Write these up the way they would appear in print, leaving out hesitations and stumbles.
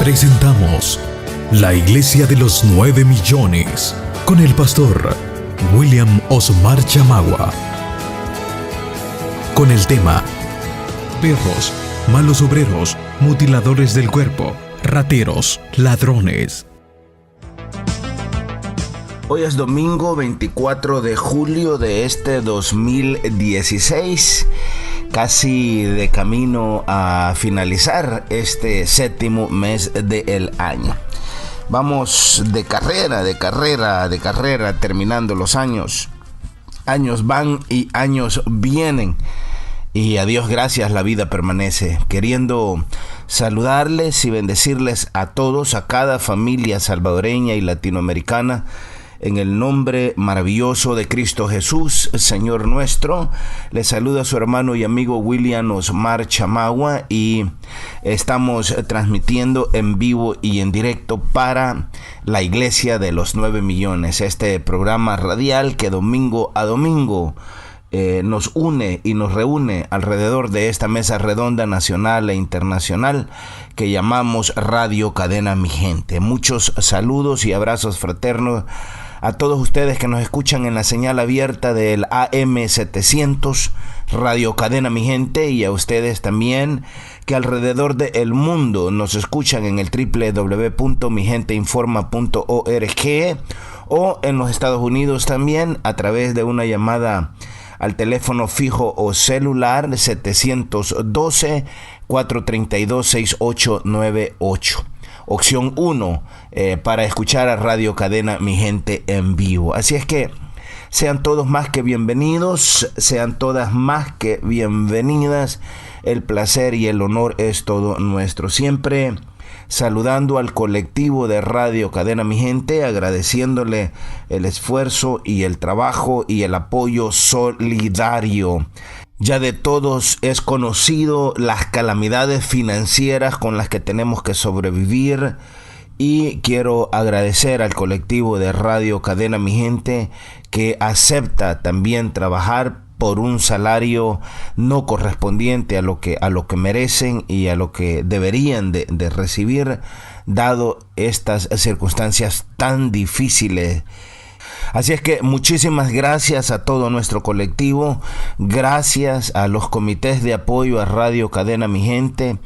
Presentamos la Iglesia de los 9 millones con el pastor William Osmar Chamagua. Con el tema: perros, malos obreros, mutiladores del cuerpo, rateros, ladrones. Hoy es domingo 24 de julio de este 2016, casi de camino a finalizar este séptimo mes del año. Vamos de carrera, terminando los años. Años van y años vienen. Y a Dios gracias, la vida permanece. Queriendo saludarles y bendecirles a todos, a cada familia salvadoreña y latinoamericana, en el nombre maravilloso de Cristo Jesús, Señor nuestro. Les saluda su hermano y amigo William Osmar Chamagua y estamos transmitiendo en vivo y en directo para la Iglesia de los 9 millones, este programa radial que domingo a domingo nos une y nos reúne alrededor de esta mesa redonda nacional e internacional que llamamos Radio Cadena Mi Gente. Muchos saludos y abrazos fraternos a todos ustedes que nos escuchan en la señal abierta del AM 700 Radio Cadena Mi Gente, y a ustedes también que alrededor del mundo nos escuchan en el www.migenteinforma.org o en los Estados Unidos también a través de una llamada al teléfono fijo o celular 712-432-6898. Opción 1 para escuchar a Radio Cadena Mi Gente en vivo. Así es que sean todos más que bienvenidos, sean todas más que bienvenidas. El placer y el honor es todo nuestro. Siempre saludando al colectivo de Radio Cadena Mi Gente, agradeciéndole el esfuerzo y el trabajo y el apoyo solidario. Ya de todos es conocido las calamidades financieras con las que tenemos que sobrevivir, y quiero agradecer al colectivo de Radio Cadena Mi Gente que acepta también trabajar por un salario no correspondiente a lo que merecen y a lo que deberían de recibir, dado estas circunstancias tan difíciles. Así es que muchísimas gracias a todo nuestro colectivo, gracias a los comités de apoyo a Radio Cadena Mi Gente,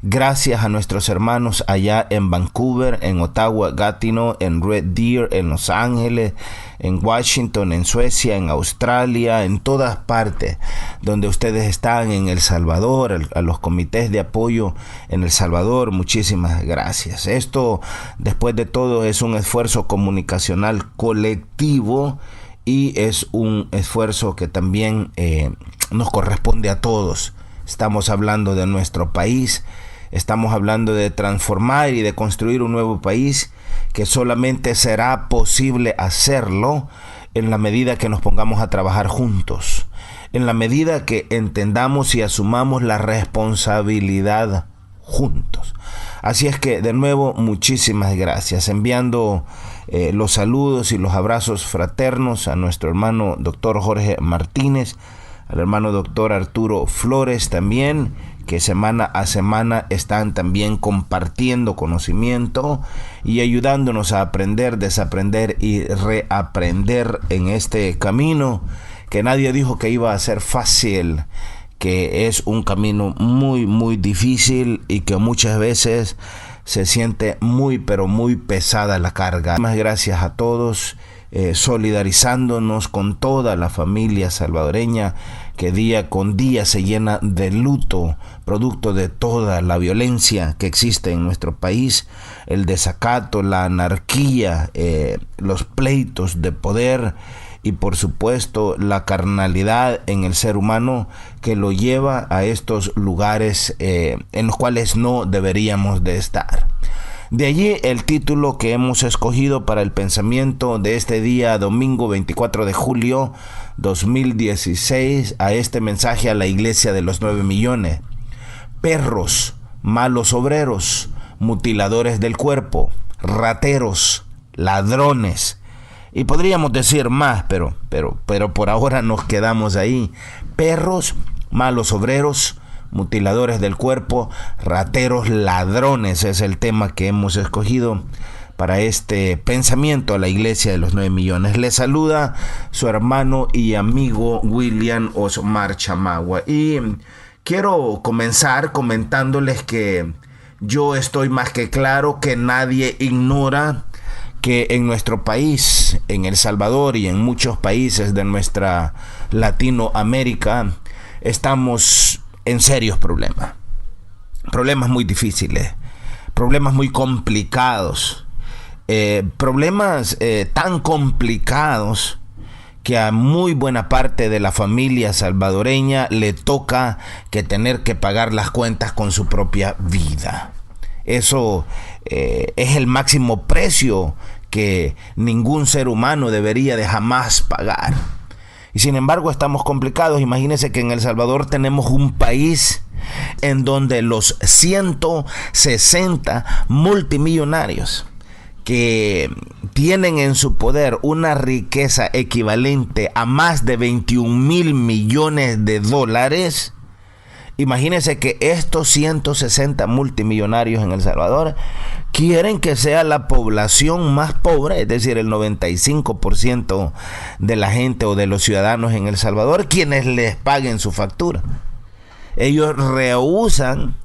gracias a nuestros hermanos allá en Vancouver, en Ottawa, Gatineau, en Red Deer, en Los Ángeles, en Washington, en Suecia, en Australia, en todas partes donde ustedes están, en El Salvador, a los comités de apoyo en El Salvador, muchísimas gracias. Esto, después de todo, es un esfuerzo comunicacional colectivo y es un esfuerzo que también nos corresponde a todos. Estamos hablando de nuestro país, estamos hablando de transformar y de construir un nuevo país que solamente será posible hacerlo en la medida que nos pongamos a trabajar juntos, en la medida que entendamos y asumamos la responsabilidad juntos. Así es que de nuevo muchísimas gracias, enviando los saludos y los abrazos fraternos a nuestro hermano doctor Jorge Martínez, al hermano doctor Arturo Flores también, que semana a semana están también compartiendo conocimiento y ayudándonos a aprender, desaprender y reaprender en este camino que nadie dijo que iba a ser fácil, que es un camino muy muy difícil y que muchas veces se siente muy pero muy pesada la carga. Muchas gracias a todos, solidarizándonos con toda la familia salvadoreña que día con día se llena de luto, producto de toda la violencia que existe en nuestro país, el desacato, la anarquía, los pleitos de poder y por supuesto la carnalidad en el ser humano que lo lleva a estos lugares en los cuales no deberíamos de estar. De allí el título que hemos escogido para el pensamiento de este día, domingo 24 de julio 2016, a este mensaje a la Iglesia de los 9 millones. Perros, malos obreros, mutiladores del cuerpo, rateros, ladrones. Y podríamos decir más, pero por ahora nos quedamos ahí. Perros, malos obreros, mutiladores del cuerpo, rateros, ladrones. Es el tema que hemos escogido para este pensamiento a la iglesia de los 9 millones. Les saluda su hermano y amigo William Osmar Chamagua. Y quiero comenzar comentándoles que yo estoy más que claro que nadie ignora que en nuestro país, en El Salvador y en muchos países de nuestra Latinoamérica, estamos en serios problemas. Problemas muy difíciles, problemas muy complicados, problemas tan complicados que a muy buena parte de la familia salvadoreña le toca que tener que pagar las cuentas con su propia vida. Eso es el máximo precio que ningún ser humano debería de jamás pagar. Y sin embargo estamos complicados. Imagínense que en El Salvador tenemos un país en donde los 160 multimillonarios que tienen en su poder una riqueza equivalente a más de 21,000 millones de dólares. Imagínense que estos 160 multimillonarios en El Salvador quieren que sea la población más pobre, es decir, el 95% de la gente o de los ciudadanos en El Salvador, quienes les paguen su factura. Ellos rehúsan,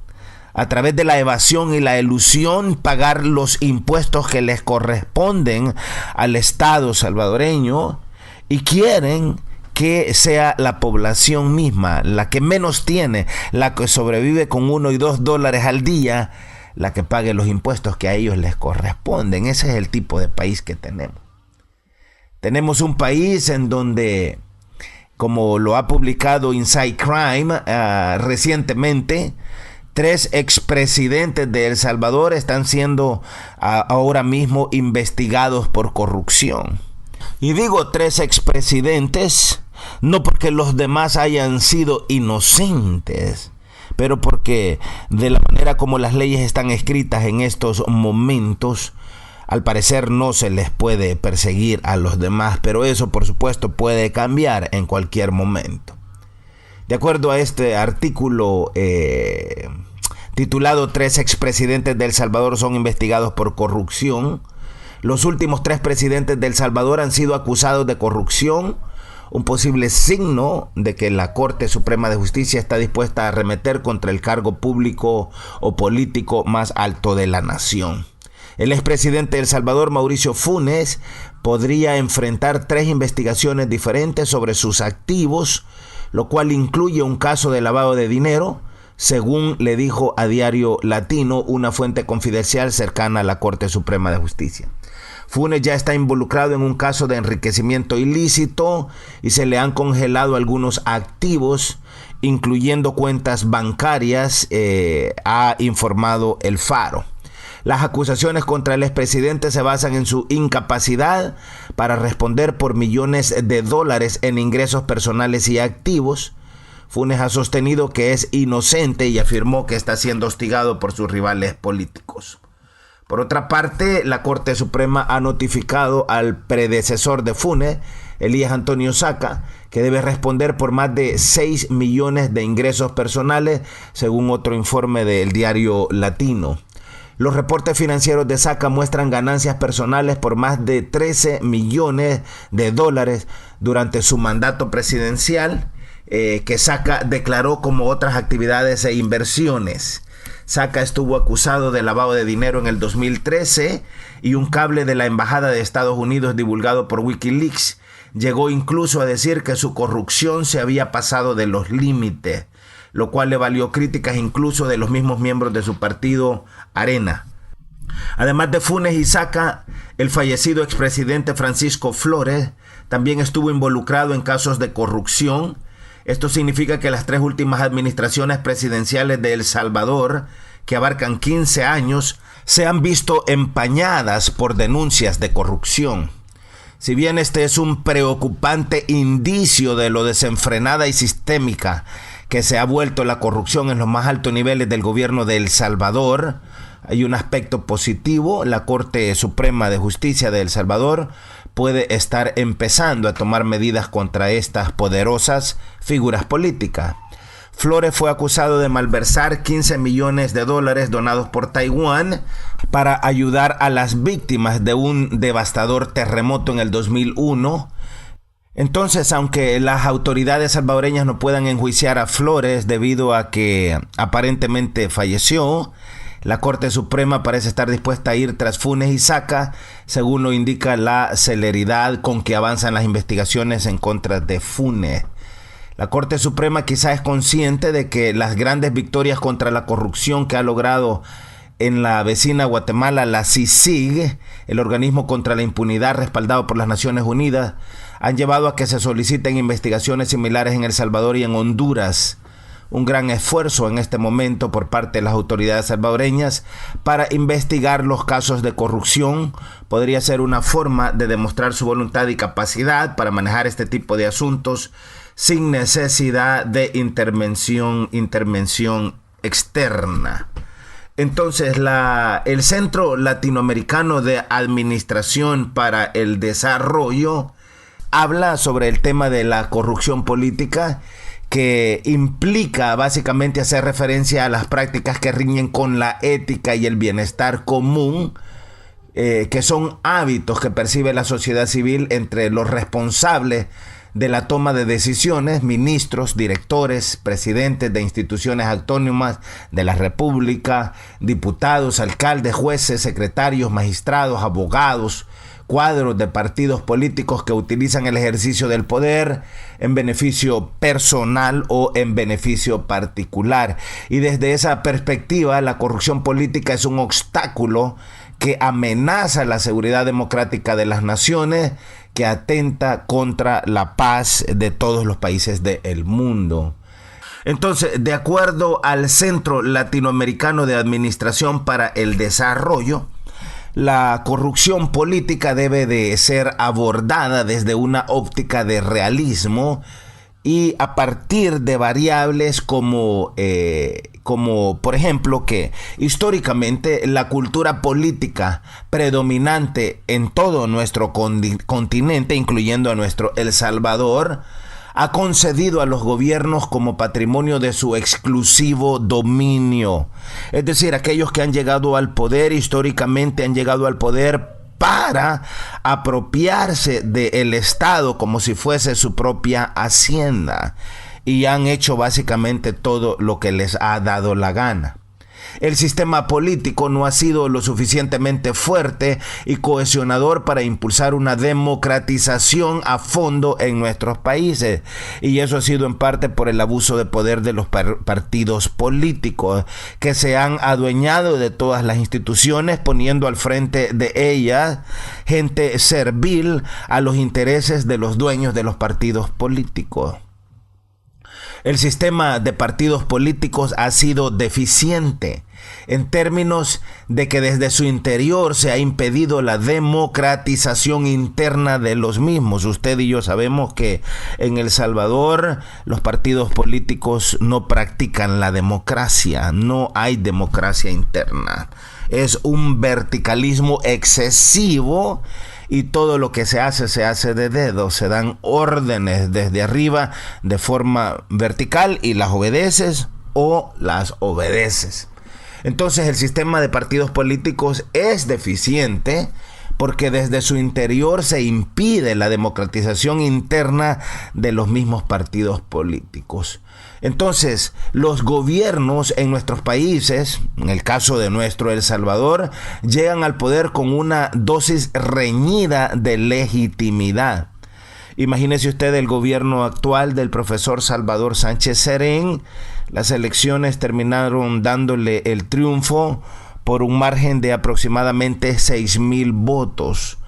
a través de la evasión y la elusión, pagar los impuestos que les corresponden al Estado salvadoreño y quieren que sea la población misma, la que menos tiene, la que sobrevive con $1 y $2 al día, la que pague los impuestos que a ellos les corresponden. Ese es el tipo de país que tenemos. Tenemos un país en donde, como lo ha publicado Inside Crime recientemente, 3 expresidentes de El Salvador están siendo ahora mismo investigados por corrupción. Y digo 3 expresidentes no porque los demás hayan sido inocentes, pero porque de la manera como las leyes están escritas en estos momentos, al parecer no se les puede perseguir a los demás, pero eso por supuesto puede cambiar en cualquier momento. De acuerdo a este artículo titulado 3 expresidentes de El Salvador son investigados por corrupción, los últimos 3 presidentes de El Salvador han sido acusados de corrupción, un posible signo de que la Corte Suprema de Justicia está dispuesta a arremeter contra el cargo público o político más alto de la nación. El expresidente de El Salvador, Mauricio Funes, podría enfrentar 3 investigaciones diferentes sobre sus activos, lo cual incluye un caso de lavado de dinero, según le dijo a Diario Latino una fuente confidencial cercana a la Corte Suprema de Justicia. Funes ya está involucrado en un caso de enriquecimiento ilícito y se le han congelado algunos activos, incluyendo cuentas bancarias, ha informado El Faro. Las acusaciones contra el expresidente se basan en su incapacidad para responder por millones de dólares en ingresos personales y activos. Funes ha sostenido que es inocente y afirmó que está siendo hostigado por sus rivales políticos. Por otra parte, la Corte Suprema ha notificado al predecesor de Funes, Elías Antonio Saca, que debe responder por más de 6 millones de ingresos personales, según otro informe del Diario Latino. Los reportes financieros de Saca muestran ganancias personales por más de 13 millones de dólares durante su mandato presidencial, que Saca declaró como otras actividades e inversiones. Saca estuvo acusado de lavado de dinero en el 2013 y un cable de la Embajada de Estados Unidos divulgado por Wikileaks llegó incluso a decir que su corrupción se había pasado de los límites, lo cual le valió críticas incluso de los mismos miembros de su partido Arena. Además de Funes y Saca, el fallecido expresidente Francisco Flores también estuvo involucrado en casos de corrupción. Esto significa que las 3 últimas administraciones presidenciales de El Salvador, que abarcan 15 años, se han visto empañadas por denuncias de corrupción. Si bien este es un preocupante indicio de lo desenfrenada y sistémica que se ha vuelto la corrupción en los más altos niveles del gobierno de El Salvador, hay un aspecto positivo. La Corte Suprema de Justicia de El Salvador puede estar empezando a tomar medidas contra estas poderosas figuras políticas. Flores fue acusado de malversar $15 millones donados por Taiwán para ayudar a las víctimas de un devastador terremoto en el 2001. Entonces, aunque las autoridades salvadoreñas no puedan enjuiciar a Flores debido a que aparentemente falleció, la Corte Suprema parece estar dispuesta a ir tras Funes y Saca, según lo indica la celeridad con que avanzan las investigaciones en contra de Funes. La Corte Suprema quizá es consciente de que las grandes victorias contra la corrupción que ha logrado en la vecina Guatemala la CICIG, el organismo contra la impunidad respaldado por las Naciones Unidas, han llevado a que se soliciten investigaciones similares en El Salvador y en Honduras. Un gran esfuerzo en este momento por parte de las autoridades salvadoreñas para investigar los casos de corrupción podría ser una forma de demostrar su voluntad y capacidad para manejar este tipo de asuntos sin necesidad de intervención externa. Entonces, el Centro Latinoamericano de Administración para el Desarrollo habla sobre el tema de la corrupción política, que implica básicamente hacer referencia a las prácticas que riñen con la ética y el bienestar común, que son hábitos que percibe la sociedad civil entre los responsables de la toma de decisiones, ministros, directores, presidentes de instituciones autónomas de la República, diputados, alcaldes, jueces, secretarios, magistrados, abogados, cuadros de partidos políticos que utilizan el ejercicio del poder en beneficio personal o en beneficio particular. Y desde esa perspectiva, la corrupción política es un obstáculo que amenaza la seguridad democrática de las naciones, que atenta contra la paz de todos los países del mundo. Entonces, de acuerdo al Centro Latinoamericano de Administración para el Desarrollo, la corrupción política debe de ser abordada desde una óptica de realismo y a partir de variables como por ejemplo que históricamente la cultura política predominante en todo nuestro continente, incluyendo a nuestro El Salvador, ha concedido a los gobiernos como patrimonio de su exclusivo dominio. Es decir, aquellos que han llegado al poder históricamente han llegado al poder para apropiarse del Estado como si fuese su propia hacienda, y han hecho básicamente todo lo que les ha dado la gana. El sistema político no ha sido lo suficientemente fuerte y cohesionador para impulsar una democratización a fondo en nuestros países, y eso ha sido en parte por el abuso de poder de los partidos políticos, que se han adueñado de todas las instituciones, poniendo al frente de ellas gente servil a los intereses de los dueños de los partidos políticos. El sistema de partidos políticos ha sido deficiente en términos de que desde su interior se ha impedido la democratización interna de los mismos. Usted y yo sabemos que en El Salvador los partidos políticos no practican la democracia, no hay democracia interna. Es un verticalismo excesivo y todo lo que se hace de dedo. Se dan órdenes desde arriba de forma vertical y las obedeces o las obedeces. Entonces el sistema de partidos políticos es deficiente porque desde su interior se impide la democratización interna de los mismos partidos políticos. Entonces, los gobiernos en nuestros países, en el caso de nuestro El Salvador, llegan al poder con una dosis reñida de legitimidad. Imagínese usted el gobierno actual del profesor Salvador Sánchez Serén. Las elecciones terminaron dándole el triunfo por un margen de aproximadamente 6,000 votos.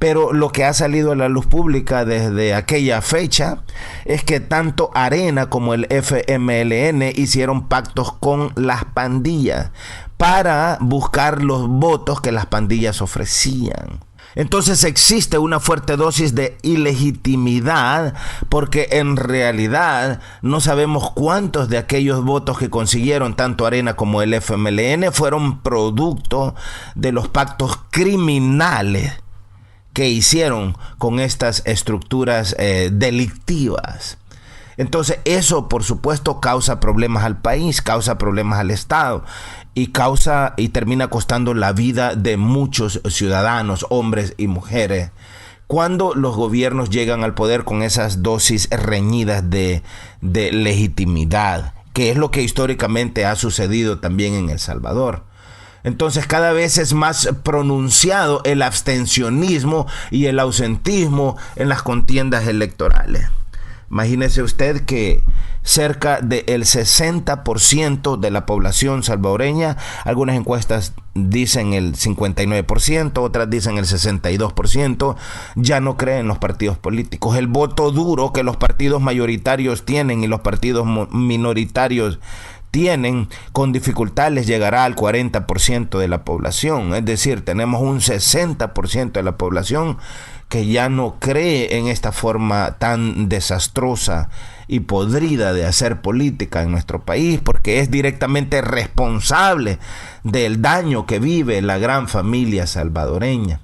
Pero lo que ha salido a la luz pública desde aquella fecha es que tanto Arena como el FMLN hicieron pactos con las pandillas para buscar los votos que las pandillas ofrecían. Entonces existe una fuerte dosis de ilegitimidad porque en realidad no sabemos cuántos de aquellos votos que consiguieron tanto Arena como el FMLN fueron producto de los pactos criminales que hicieron con estas estructuras delictivas. Entonces eso, por supuesto, causa problemas al país, causa problemas al Estado y termina costando la vida de muchos ciudadanos, hombres y mujeres, cuando los gobiernos llegan al poder con esas dosis reñidas de legitimidad, que es lo que históricamente ha sucedido también en El Salvador. Entonces cada vez es más pronunciado el abstencionismo y el ausentismo en las contiendas electorales. Imagínese usted que cerca del 60% de la población salvadoreña, algunas encuestas dicen el 59%, otras dicen el 62%, ya no creen en los partidos políticos. El voto duro que los partidos mayoritarios tienen y los partidos minoritarios tienen, con dificultad les llegará al 40% de la población. Es decir, tenemos un 60% de la población que ya no cree en esta forma tan desastrosa y podrida de hacer política en nuestro país, porque es directamente responsable del daño que vive la gran familia salvadoreña.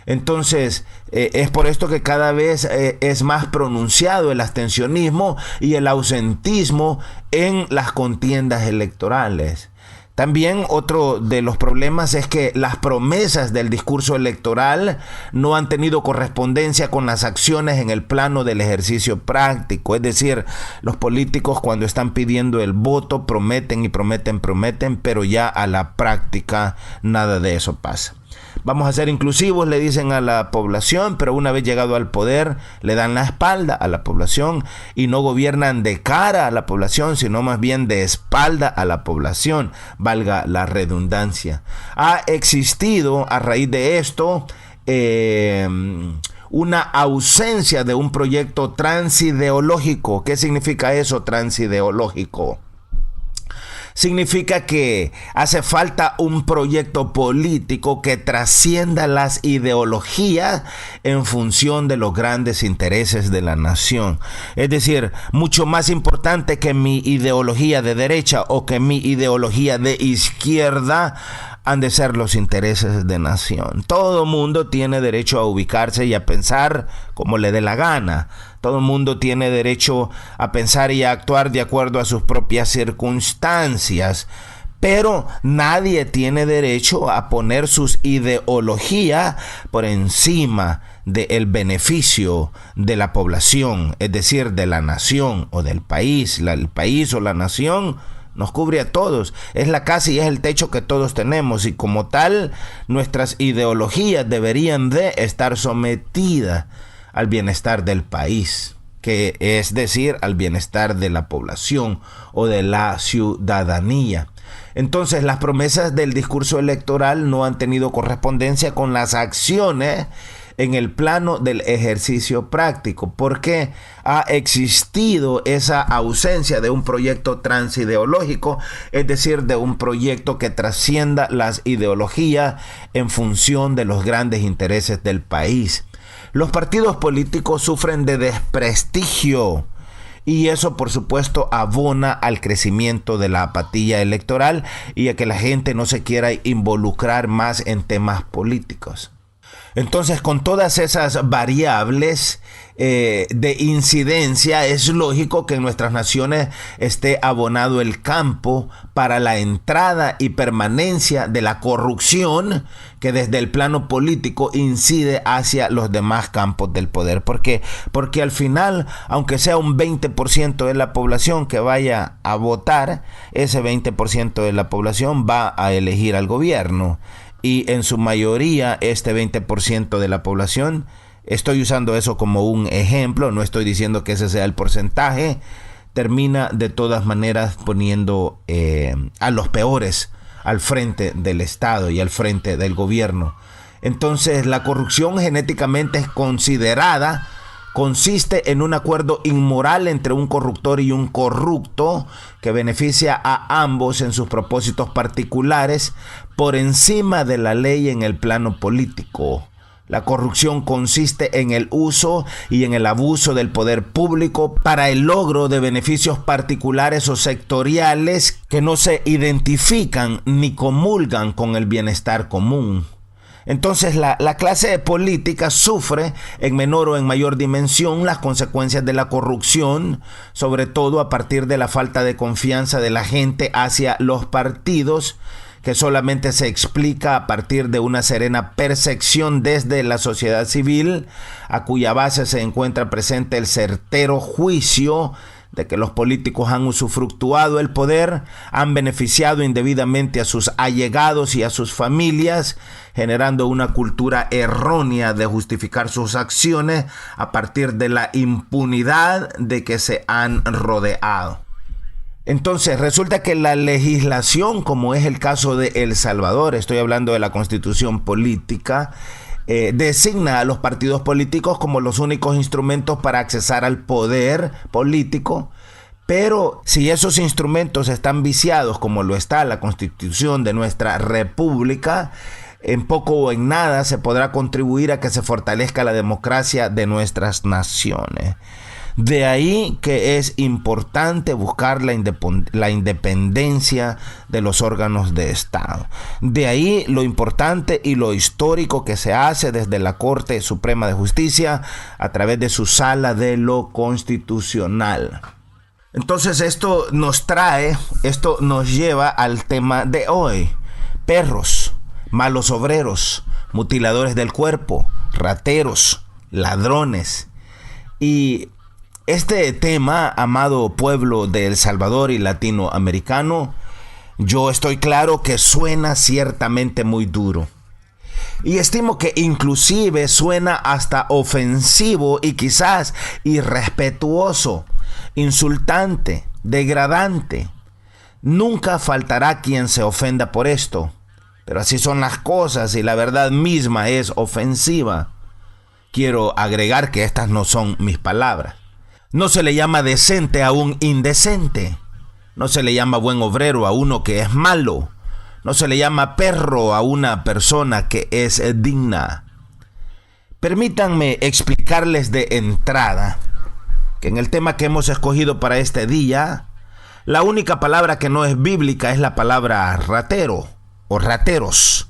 Entonces, es por esto que cada vez es más pronunciado el abstencionismo y el ausentismo en las contiendas electorales. También otro de los problemas es que las promesas del discurso electoral no han tenido correspondencia con las acciones en el plano del ejercicio práctico. Es decir, los políticos cuando están pidiendo el voto prometen y prometen, pero ya a la práctica nada de eso pasa. Vamos a ser inclusivos, le dicen a la población, pero una vez llegado al poder le dan la espalda a la población y no gobiernan de cara a la población, sino más bien de espalda a la población, valga la redundancia. Ha existido a raíz de esto una ausencia de un proyecto transideológico. ¿Qué significa eso, transideológico? Significa que hace falta un proyecto político que trascienda las ideologías en función de los grandes intereses de la nación. Es decir, mucho más importante que mi ideología de derecha o que mi ideología de izquierda han de ser los intereses de nación. Todo mundo tiene derecho a ubicarse y a pensar como le dé la gana. Todo mundo tiene derecho a pensar y a actuar de acuerdo a sus propias circunstancias. Pero nadie tiene derecho a poner sus ideologías por encima del beneficio de la población, es decir, de la nación o del país. El país o la nación nos cubre a todos, es la casa y es el techo que todos tenemos, y como tal nuestras ideologías deberían de estar sometidas al bienestar del país, que es decir, al bienestar de la población o de la ciudadanía. Entonces las promesas del discurso electoral no han tenido correspondencia con las acciones en el plano del ejercicio práctico, porque ha existido esa ausencia de un proyecto transideológico, es decir, de un proyecto que trascienda las ideologías en función de los grandes intereses del país. Los partidos políticos sufren de desprestigio y eso, por supuesto, abona al crecimiento de la apatía electoral y a que la gente no se quiera involucrar más en temas políticos. Entonces, con todas esas variables de incidencia, es lógico que en nuestras naciones esté abonado el campo para la entrada y permanencia de la corrupción que desde el plano político incide hacia los demás campos del poder. Porque al final, aunque sea un 20% de la población que vaya a votar, ese 20% de la población va a elegir al gobierno. Y en su mayoría, este 20% de la población, estoy usando eso como un ejemplo, no estoy diciendo que ese sea el porcentaje, termina de todas maneras poniendo a los peores al frente del Estado y al frente del gobierno. Entonces, la corrupción genéticamente es considerada, consiste en un acuerdo inmoral entre un corruptor y un corrupto que beneficia a ambos en sus propósitos particulares por encima de la ley en el plano político. La corrupción consiste en el uso y en el abuso del poder público para el logro de beneficios particulares o sectoriales que no se identifican ni comulgan con el bienestar común. Entonces la clase política sufre en menor o en mayor dimensión las consecuencias de la corrupción, sobre todo a partir de la falta de confianza de la gente hacia los partidos, que solamente se explica a partir de una serena percepción desde la sociedad civil, a cuya base se encuentra presente el certero juicio de que los políticos han usufructuado el poder, han beneficiado indebidamente a sus allegados y a sus familias, generando una cultura errónea de justificar sus acciones a partir de la impunidad de que se han rodeado. Entonces resulta que la legislación, como es el caso de El Salvador, estoy hablando de la constitución política, designa a los partidos políticos como los únicos instrumentos para accesar al poder político, pero si esos instrumentos están viciados, como lo está la constitución de nuestra república, en poco o en nada se podrá contribuir a que se fortalezca la democracia de nuestras naciones. De ahí que es importante buscar la independencia de los órganos de Estado. De ahí lo importante y lo histórico que se hace desde la Corte Suprema de Justicia a través de su Sala de lo Constitucional. Entonces esto nos lleva al tema de hoy. Perros, malos obreros, mutiladores del cuerpo, rateros, ladrones. Y este tema, amado pueblo de El Salvador y latinoamericano, yo estoy claro que suena ciertamente muy duro. Y estimo que inclusive suena hasta ofensivo y quizás irrespetuoso, insultante, degradante. Nunca faltará quien se ofenda por esto, pero así son las cosas y la verdad misma es ofensiva. Quiero agregar que estas no son mis palabras. No se le llama decente a un indecente. No se le llama buen obrero a uno que es malo. No se le llama perro a una persona que es digna. Permítanme explicarles de entrada que en el tema que hemos escogido para este día, la única palabra que no es bíblica es la palabra ratero o rateros.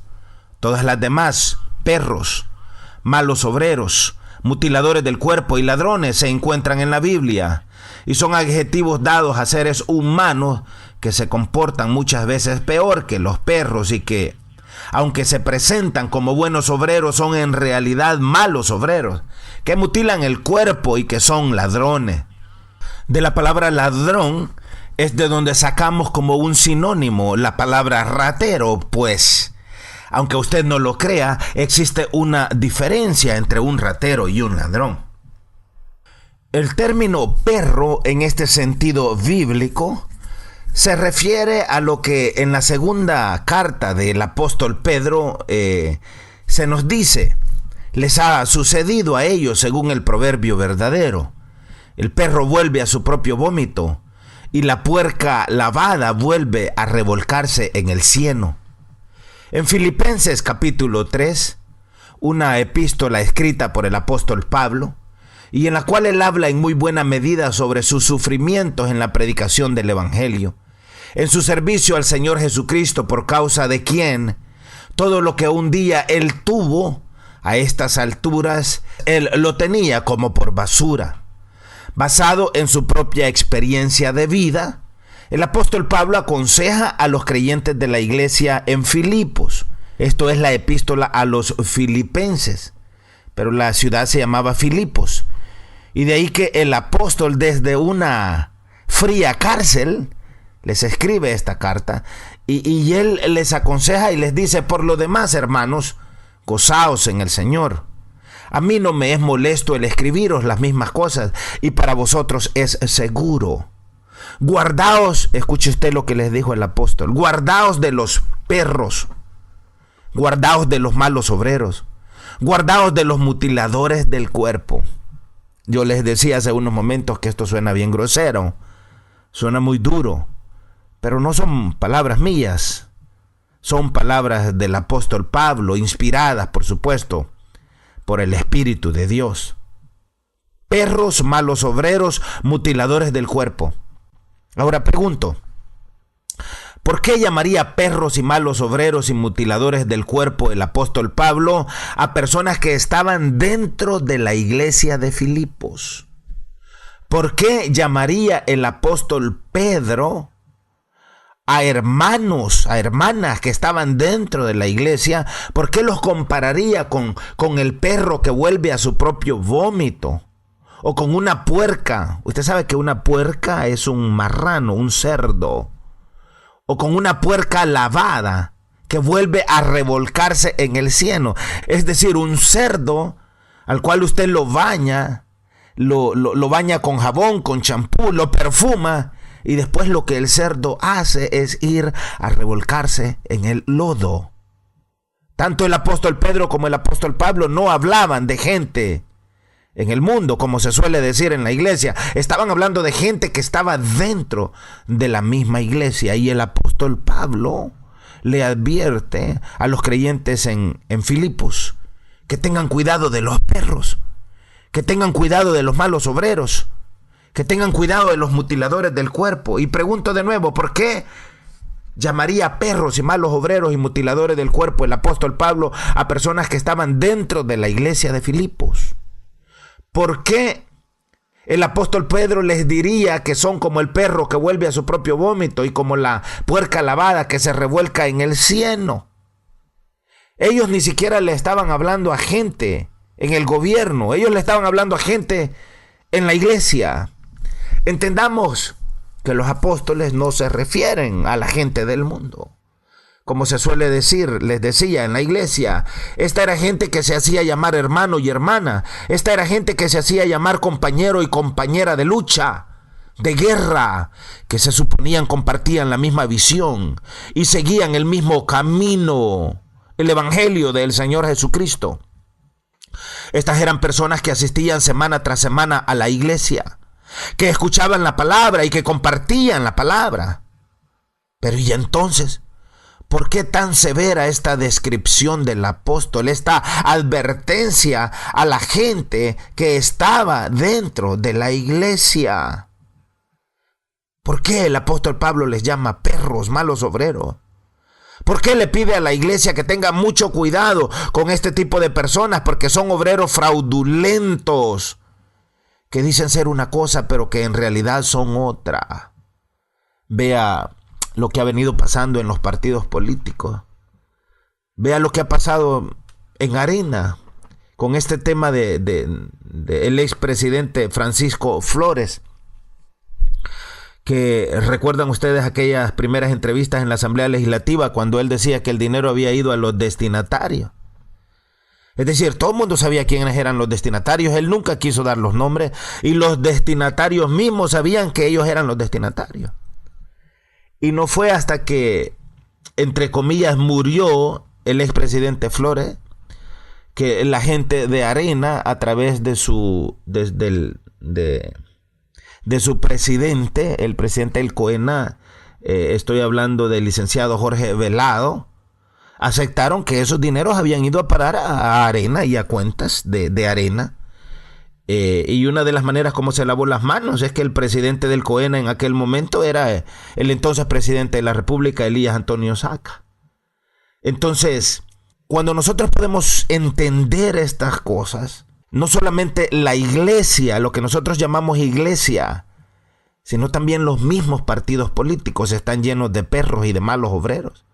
Todas las demás, perros, malos obreros, mutiladores del cuerpo y ladrones, se encuentran en la Biblia y son adjetivos dados a seres humanos que se comportan muchas veces peor que los perros y que, aunque se presentan como buenos obreros, son en realidad malos obreros, que mutilan el cuerpo y que son ladrones. De la palabra ladrón es de donde sacamos como un sinónimo la palabra ratero, pues aunque usted no lo crea, existe una diferencia entre un ratero y un ladrón. El término perro en este sentido bíblico se refiere a lo que en la segunda carta del apóstol Pedro se nos dice. Les ha sucedido a ellos según el proverbio verdadero. El perro vuelve a su propio vómito y la puerca lavada vuelve a revolcarse en el cieno. En Filipenses capítulo 3, una epístola escrita por el apóstol Pablo, y en la cual él habla en muy buena medida sobre sus sufrimientos en la predicación del Evangelio, en su servicio al Señor Jesucristo, por causa de quien todo lo que un día él tuvo, a estas alturas, él lo tenía como por basura. Basado en su propia experiencia de vida, el apóstol Pablo aconseja a los creyentes de la iglesia en Filipos. Esto es la epístola a los filipenses, pero la ciudad se llamaba Filipos. Y de ahí que el apóstol desde una fría cárcel les escribe esta carta y él les aconseja y les dice: por lo demás, hermanos, gozaos en el Señor. A mí no me es molesto el escribiros las mismas cosas y para vosotros es seguro. Guardaos, escuche usted lo que les dijo el apóstol, guardaos de los perros, guardaos de los malos obreros, guardaos de los mutiladores del cuerpo. Yo les decía hace unos momentos que esto suena bien grosero, suena muy duro, pero no son palabras mías, son palabras del apóstol Pablo, inspiradas, por supuesto, por el Espíritu de Dios. Perros, malos obreros, mutiladores del cuerpo. Ahora pregunto, ¿Por qué llamaría perros y malos obreros y mutiladores del cuerpo el apóstol Pablo a personas que estaban dentro de la iglesia de Filipos? ¿Por qué llamaría el apóstol Pedro a hermanos, a hermanas que estaban dentro de la iglesia? ¿Por qué los compararía con el perro que vuelve a su propio vómito? O con una puerca. Usted sabe que una puerca es un marrano, un cerdo. O con una puerca lavada que vuelve a revolcarse en el cieno. Es decir, un cerdo al cual usted lo baña, lo baña con jabón, con champú, lo perfuma, y después lo que el cerdo hace es ir a revolcarse en el lodo. Tanto el apóstol Pedro como el apóstol Pablo no hablaban de gente en el mundo, como se suele decir en la iglesia. Estaban hablando de gente que estaba dentro de la misma iglesia. Y el apóstol Pablo le advierte a los creyentes en Filipos que tengan cuidado de los perros, que tengan cuidado de los malos obreros, que tengan cuidado de los mutiladores del cuerpo. Y pregunto de nuevo, ¿por qué llamaría perros y malos obreros y mutiladores del cuerpo el apóstol Pablo a personas que estaban dentro de la iglesia de Filipos? ¿Por qué el apóstol Pedro les diría que son como el perro que vuelve a su propio vómito y como la puerca lavada que se revuelca en el cieno? Ellos ni siquiera le estaban hablando a gente en el gobierno, ellos le estaban hablando a gente en la iglesia. Entendamos que los apóstoles no se refieren a la gente del mundo. Como se suele decir, les decía en la iglesia, esta era gente que se hacía llamar hermano y hermana. Esta era gente que se hacía llamar compañero y compañera de lucha, de guerra, que se suponían compartían la misma visión y seguían el mismo camino, el evangelio del Señor Jesucristo. Estas eran personas que asistían semana tras semana a la iglesia, que escuchaban la palabra y que compartían la palabra. Pero ¿y entonces? ¿Por qué tan severa esta descripción del apóstol, esta advertencia a la gente que estaba dentro de la iglesia? ¿Por qué el apóstol Pablo les llama perros, malos obreros? ¿Por qué le pide a la iglesia que tenga mucho cuidado con este tipo de personas? Porque son obreros fraudulentos, que dicen ser una cosa, pero que en realidad son otra. Vea lo que ha venido pasando en los partidos políticos. Vea lo que ha pasado en Arena con este tema de el expresidente Francisco Flores, que recuerdan ustedes aquellas primeras entrevistas en la Asamblea Legislativa cuando él decía que el dinero había ido a los destinatarios. Es decir, todo el mundo sabía quiénes eran los destinatarios, él nunca quiso dar los nombres y los destinatarios mismos sabían que ellos eran los destinatarios. Y no fue hasta que, entre comillas, murió el expresidente Flores, que la gente de Arena, a través de su presidente, el presidente del COENA, estoy hablando del licenciado Jorge Velado, aceptaron que esos dineros habían ido a parar a Arena y a cuentas de Arena. Y una de las maneras como se lavó las manos es que el presidente del COENA en aquel momento era el entonces presidente de la República, Elías Antonio Saca. Entonces, cuando nosotros podemos entender estas cosas, no solamente la iglesia, lo que nosotros llamamos iglesia, sino también los mismos partidos políticos están llenos de perros y de malos obreros.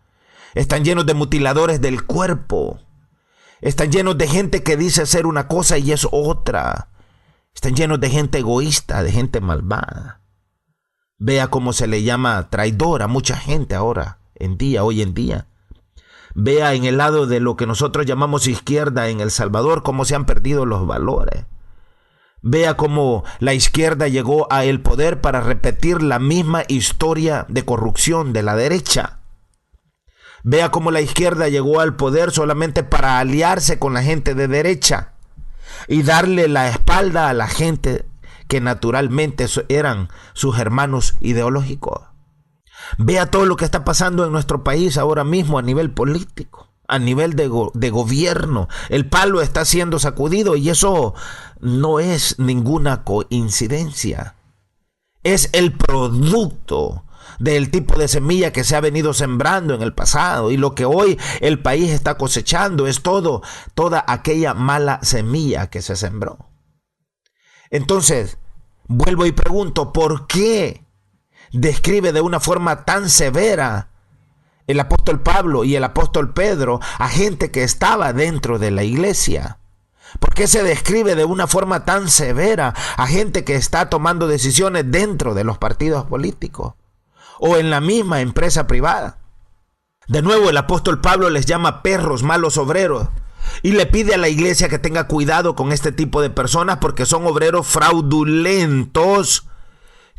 Están llenos de mutiladores del cuerpo. Están llenos de gente que dice ser una cosa y es otra. Están llenos de gente egoísta, de gente malvada. Vea cómo se le llama traidor a mucha gente hoy en día. Vea en el lado de lo que nosotros llamamos izquierda en El Salvador, cómo se han perdido los valores. Vea cómo la izquierda llegó al poder para repetir la misma historia de corrupción de la derecha. Vea cómo la izquierda llegó al poder solamente para aliarse con la gente de derecha y darle la espalda a la gente que naturalmente eran sus hermanos ideológicos. Vea todo lo que está pasando en nuestro país ahora mismo a nivel político, a nivel de gobierno. El palo está siendo sacudido y eso no es ninguna coincidencia. Es el producto del tipo de semilla que se ha venido sembrando en el pasado, y lo que hoy el país está cosechando es toda aquella mala semilla que se sembró. Entonces, vuelvo y pregunto, ¿por qué describe de una forma tan severa el apóstol Pablo y el apóstol Pedro a gente que estaba dentro de la iglesia? ¿Por qué se describe de una forma tan severa a gente que está tomando decisiones dentro de los partidos políticos o en la misma empresa privada? De nuevo, el apóstol Pablo les llama perros, malos obreros, y le pide a la iglesia que tenga cuidado con este tipo de personas porque son obreros fraudulentos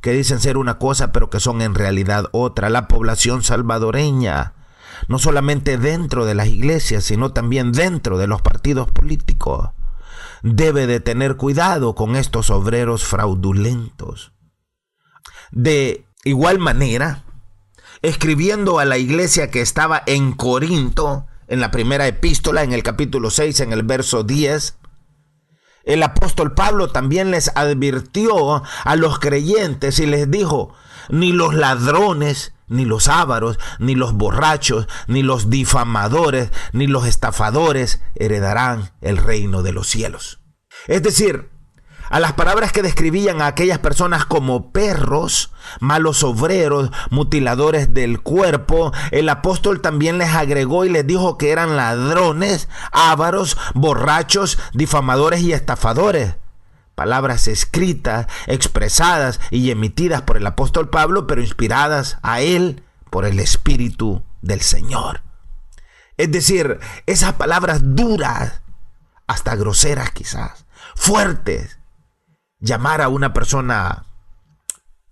que dicen ser una cosa pero que son en realidad otra. La población salvadoreña, no solamente dentro de las iglesias, sino también dentro de los partidos políticos, debe de tener cuidado con estos obreros fraudulentos. De igual manera, escribiendo a la iglesia que estaba en Corinto, en la primera epístola, en el capítulo 6, en el verso 10, el apóstol Pablo también les advirtió a los creyentes y les dijo: ni los ladrones, ni los ávaros, ni los borrachos, ni los difamadores, ni los estafadores heredarán el reino de los cielos. Es decir, a las palabras que describían a aquellas personas como perros, malos obreros, mutiladores del cuerpo, el apóstol también les agregó y les dijo que eran ladrones, ávaros, borrachos, difamadores y estafadores. Palabras escritas, expresadas y emitidas por el apóstol Pablo, pero inspiradas a él por el Espíritu del Señor. Es decir, esas palabras duras, hasta groseras quizás, fuertes, llamar a una persona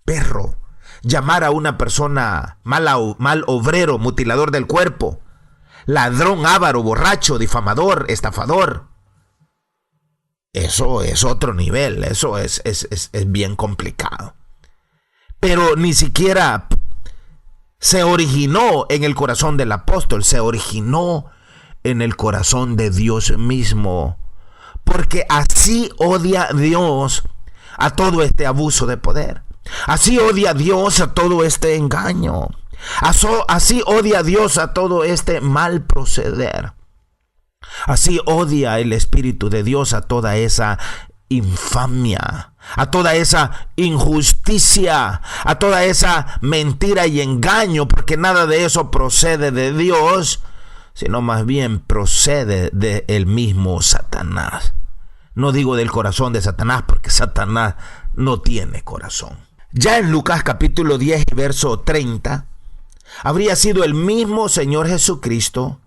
perro, llamar a una persona mal obrero, mutilador del cuerpo, ladrón, avaro, borracho, difamador, estafador. Eso es otro nivel, eso es bien complicado. Pero ni siquiera se originó en el corazón del apóstol, se originó en el corazón de Dios mismo. Porque así odia Dios a todo este abuso de poder. Así odia Dios a todo este engaño. Así odia Dios a todo este mal proceder. Así odia el Espíritu de Dios a toda esa infamia, a toda esa injusticia, a toda esa mentira y engaño, porque nada de eso procede de Dios, sino más bien procede del mismo Satanás. No digo del corazón de Satanás, porque Satanás no tiene corazón. Ya en Lucas capítulo 10 y verso 30, habría sido el mismo Señor Jesucristo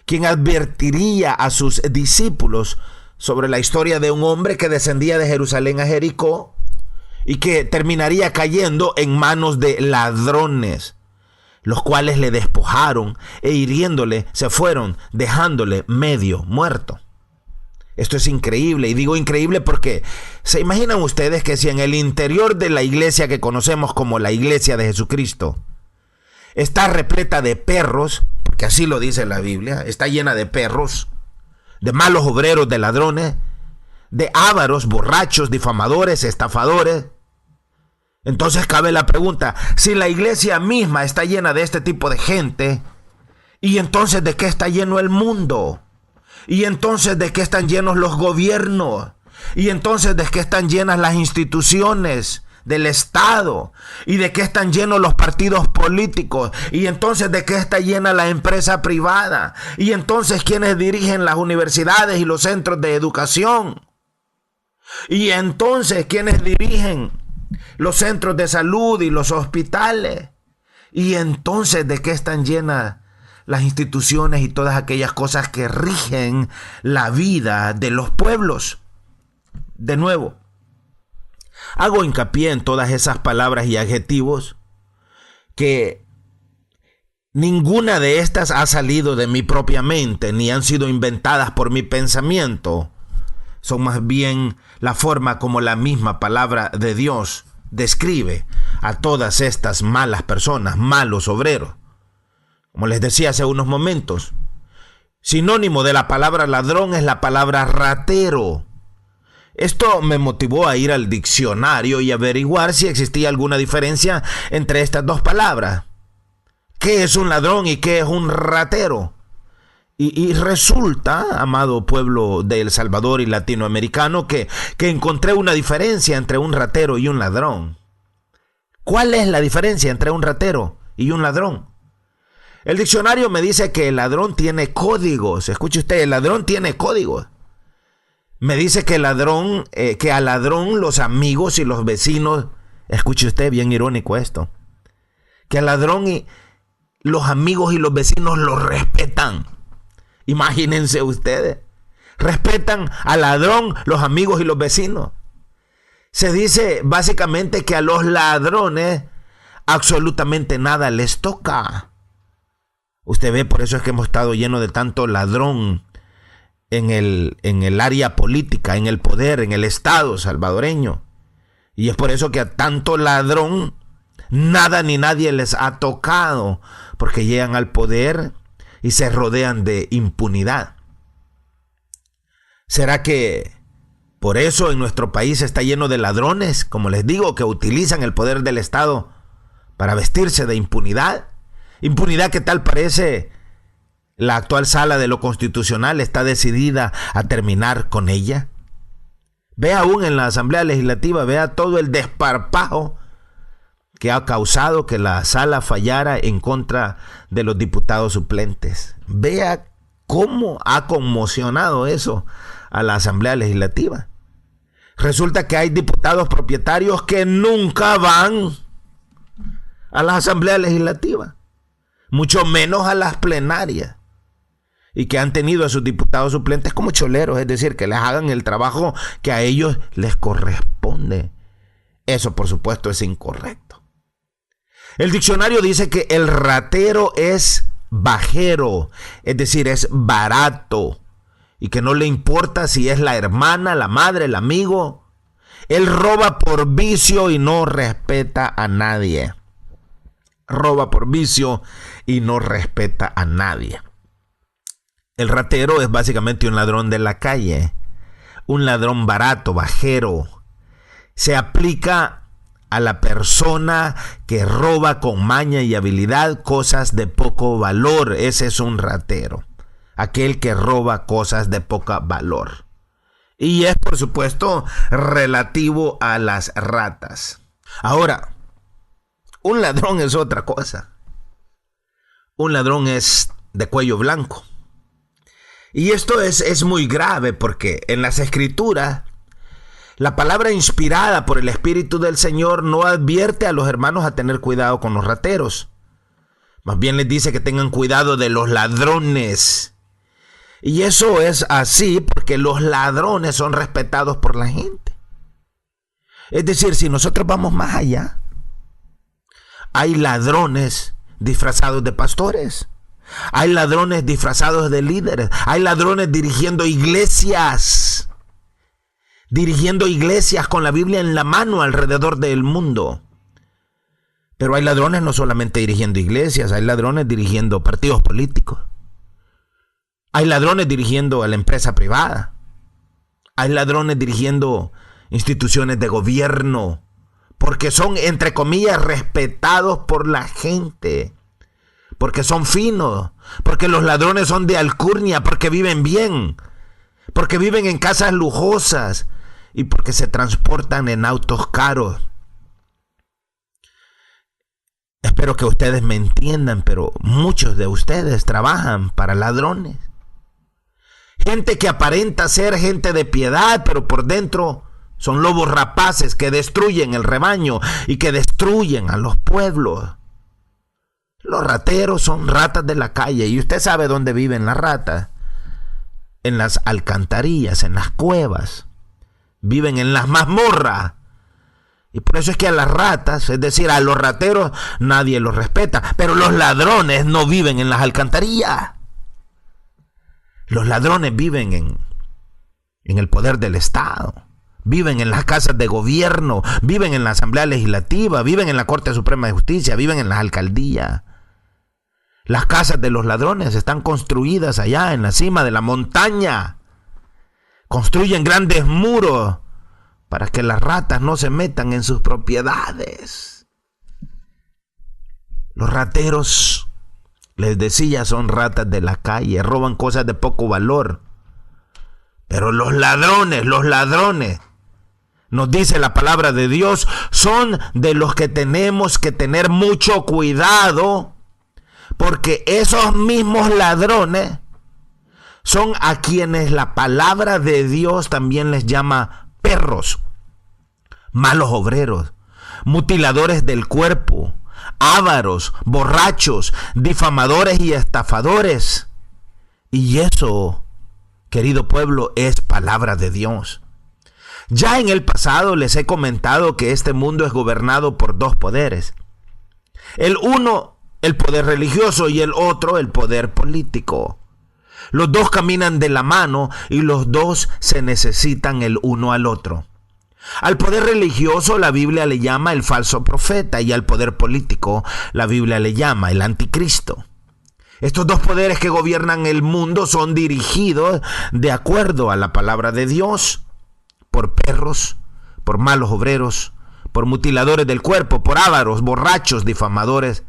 quien advertiría a sus discípulos sobre la historia de un hombre que descendía de Jerusalén a Jericó y que terminaría cayendo en manos de ladrones, los cuales le despojaron e hiriéndole se fueron, dejándole medio muerto. Esto es increíble, y digo increíble porque ¿se imaginan ustedes que si en el interior de la iglesia que conocemos como la iglesia de Jesucristo está repleta de perros, porque así lo dice la Biblia, está llena de perros, de malos obreros, de ladrones, de ávaros, borrachos, difamadores, estafadores? Entonces cabe la pregunta, si la iglesia misma está llena de este tipo de gente, ¿y entonces de qué está lleno el mundo? ¿Y entonces de qué están llenos los gobiernos? ¿Y entonces de qué están llenas las instituciones del Estado? ¿Y de qué están llenos los partidos políticos? ¿Y entonces de qué está llena la empresa privada? ¿Y entonces quiénes dirigen las universidades y los centros de educación? ¿Y entonces quiénes dirigen los centros de salud y los hospitales? ¿Y entonces de qué están llenas las instituciones y todas aquellas cosas que rigen la vida de los pueblos? De nuevo, hago hincapié en todas esas palabras y adjetivos que ninguna de estas ha salido de mi propia mente ni han sido inventadas por mi pensamiento. Son más bien la forma como la misma palabra de Dios describe a todas estas malas personas, malos obreros. Como les decía hace unos momentos, sinónimo de la palabra ladrón es la palabra ratero. Esto me motivó a ir al diccionario y averiguar si existía alguna diferencia entre estas dos palabras. ¿Qué es un ladrón y qué es un ratero? Y resulta, amado pueblo de El Salvador y latinoamericano, que encontré una diferencia entre un ratero y un ladrón. ¿Cuál es la diferencia entre un ratero y un ladrón? El diccionario me dice que el ladrón tiene códigos. Escuche usted, el ladrón tiene códigos. Me dice que que al ladrón los amigos y los vecinos, escuche usted, bien irónico esto, que al ladrón y los amigos y los vecinos lo respetan. Imagínense ustedes, respetan al ladrón, los amigos y los vecinos. Se dice básicamente que a los ladrones absolutamente nada les toca. Usted ve, por eso es que hemos estado llenos de tanto ladrón en el área política, en el poder, en el Estado salvadoreño. Y es por eso que a tanto ladrón nada ni nadie les ha tocado, porque llegan al poder y se rodean de impunidad. ¿Será que por eso en nuestro país está lleno de ladrones, como les digo, que utilizan el poder del Estado para vestirse de impunidad? Impunidad que tal parece la actual sala de lo constitucional está decidida a terminar con ella. Ve aún en la Asamblea Legislativa, vea todo el desparpajo que ha causado que la sala fallara en contra de los diputados suplentes. Vea cómo ha conmocionado eso a la Asamblea Legislativa. Resulta que hay diputados propietarios que nunca van a la Asamblea Legislativa, mucho menos a las plenarias, y que han tenido a sus diputados suplentes como choleros, es decir, que les hagan el trabajo que a ellos les corresponde. Eso, por supuesto, es incorrecto. El diccionario dice que el ratero es bajero, es decir, es barato, y que no le importa si es la hermana, la madre, el amigo. Él roba por vicio y no respeta a nadie. Roba por vicio y no respeta a nadie. El ratero es básicamente un ladrón de la calle, un ladrón barato, bajero. Se aplica a la persona que roba con maña y habilidad cosas de poco valor. Ese es un ratero, aquel que roba cosas de poco valor. Y es, por supuesto, relativo a las ratas. Ahora, un ladrón es otra cosa. Un ladrón es de cuello blanco. Y esto es muy grave porque en las Escrituras la palabra inspirada por el Espíritu del Señor no advierte a los hermanos a tener cuidado con los rateros. Más bien les dice que tengan cuidado de los ladrones. Y eso es así porque los ladrones son respetados por la gente. Es decir, si nosotros vamos más allá, hay ladrones disfrazados de pastores. Hay ladrones disfrazados de líderes. Hay ladrones dirigiendo iglesias con la Biblia en la mano alrededor del mundo. Pero hay ladrones no solamente dirigiendo iglesias, hay ladrones dirigiendo partidos políticos. Hay ladrones dirigiendo a la empresa privada. Hay ladrones dirigiendo instituciones de gobierno, porque son, entre comillas, respetados por la gente, porque son finos, porque los ladrones son de alcurnia, porque viven bien, porque viven en casas lujosas y porque se transportan en autos caros. Espero que ustedes me entiendan, pero muchos de ustedes trabajan para ladrones. Gente que aparenta ser gente de piedad, pero por dentro son lobos rapaces que destruyen el rebaño y que destruyen a los pueblos. Los rateros son ratas de la calle, y usted sabe dónde viven las ratas. En las alcantarillas, en las cuevas. Viven en las mazmorras. Y por eso es que a las ratas, es decir, a los rateros, nadie los respeta. Pero los ladrones no viven en las alcantarillas. Los ladrones viven en el poder del Estado. Viven en las casas de gobierno. Viven en la Asamblea Legislativa. Viven en la Corte Suprema de Justicia. Viven en las alcaldías. Las casas de los ladrones están construidas allá en la cima de la montaña. Construyen grandes muros para que las ratas no se metan en sus propiedades. Los rateros, les decía, son ratas de la calle, roban cosas de poco valor. Pero los ladrones, nos dice la palabra de Dios, son de los que tenemos que tener mucho cuidado, porque esos mismos ladrones son a quienes la palabra de Dios también les llama perros, malos obreros, mutiladores del cuerpo, ávaros, borrachos, difamadores y estafadores. Y eso, querido pueblo, es palabra de Dios. Ya en el pasado les he comentado que este mundo es gobernado por dos poderes. El uno, el poder religioso, y el otro, el poder político. Los dos caminan de la mano y los dos se necesitan el uno al otro. Al poder religioso la Biblia le llama el falso profeta y al poder político la Biblia le llama el anticristo. Estos dos poderes que gobiernan el mundo son dirigidos de acuerdo a la palabra de Dios, por perros, por malos obreros, por mutiladores del cuerpo, por ávaros, borrachos, difamadores